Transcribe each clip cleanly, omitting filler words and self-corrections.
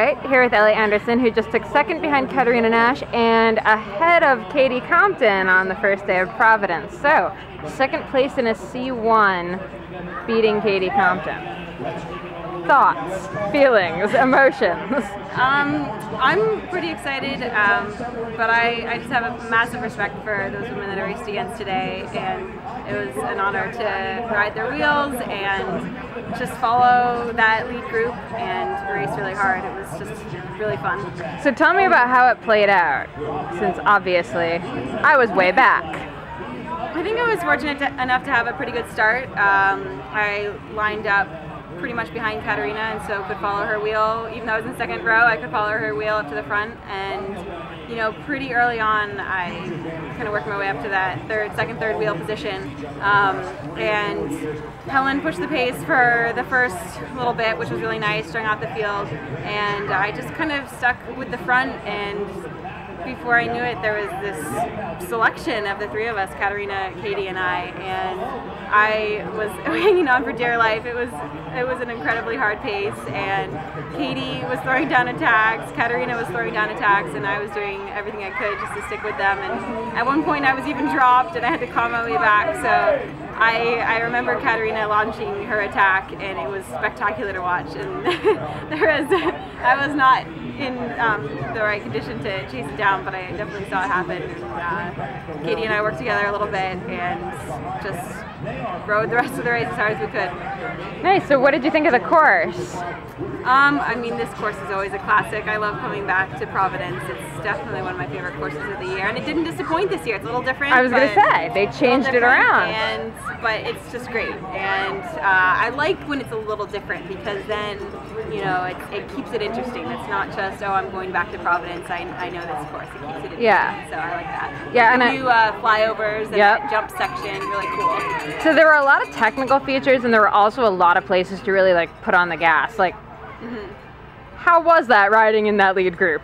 right, here with Elle Anderson, who just took second behind Katarina Nash and ahead of Katie Compton on the first day of Providence. So, second place in a C1, beating Katie Compton. Thoughts, feelings, emotions? I'm pretty excited, but I just have a massive respect for those women that I raced against today, and it was an honor to ride their wheels and just follow that lead group and race really hard. It was just really fun. So tell me about how it played out, since obviously I was way back. I think I was fortunate enough to have a pretty good start. I lined up pretty much behind Katarina, and so could follow her wheel. Even though I was in second row, I could follow her wheel up to the front, and you know, pretty early on I kind of worked my way up to that second, third wheel position, and Helen pushed the pace for the first little bit, which was really nice, starting out the field, and I just kind of stuck with the front, and before I knew it, there was this selection of the three of us, Katarina, Katie, and I, and I was hanging on for dear life. It was an incredibly hard pace, and Katie was throwing down attacks, Katarina was throwing down attacks, and I was doing everything I could just to stick with them. And at one point I was even dropped, and I had to calm my way back. So I remember Katarina launching her attack, and it was spectacular to watch. And I was not in the right condition to chase it down, but I definitely saw it happen. And, Katie and I worked together a little bit and just rode the rest of the race as hard as we could. Nice. So what did you think of the course? I mean, this course is always a classic. I love coming back to Providence. It's definitely one of my favorite courses of the year, and it didn't disappoint this year. It's a little different. I was going to say, they changed it around. But it's just great, and I like when it's a little different, because then, you know, it keeps it interesting. It's not just, oh, I'm going back to Providence, I know this course. It keeps it interesting, yeah. So I like that. Yeah, and a few flyovers and yep. jump section, really cool. So there were a lot of technical features, and there were also a lot of places to really like put on the gas. Like, how was that riding in that lead group?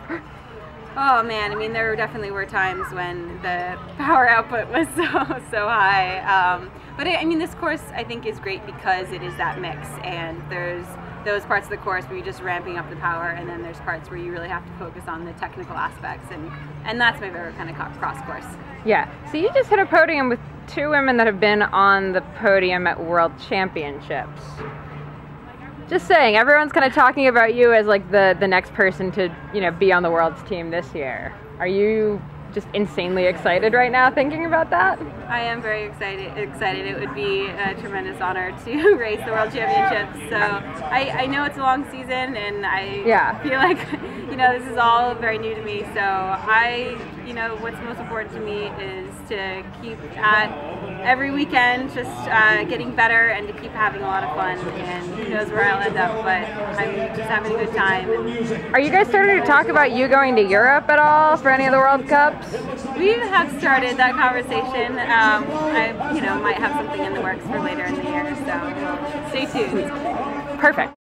Oh man, I mean, there definitely were times when the power output was so high. But I mean, this course I think is great because it is that mix, and there's those parts of the course where you're just ramping up the power, and then there's parts where you really have to focus on the technical aspects, and that's my favorite kind of cross course. Yeah. So you just hit a podium with two women that have been on the podium at World Championships. Just saying, everyone's kind of talking about you as like the next person to, you know, be on the world's team this year. Are you just insanely excited right now thinking about that? I am very excited. It would be a tremendous honor to race the World Championships. So I know it's a long season, and I feel like, you know, this is all very new to me. So you know, what's most important to me is to keep at every weekend just getting better and to keep having a lot of fun, and who knows where I'll end up, but I'm just having a good time. Are you guys starting to talk about you going to Europe at all for any of the World Cups? We have started that conversation. I might have something in the works for later in the year, so stay tuned. Perfect.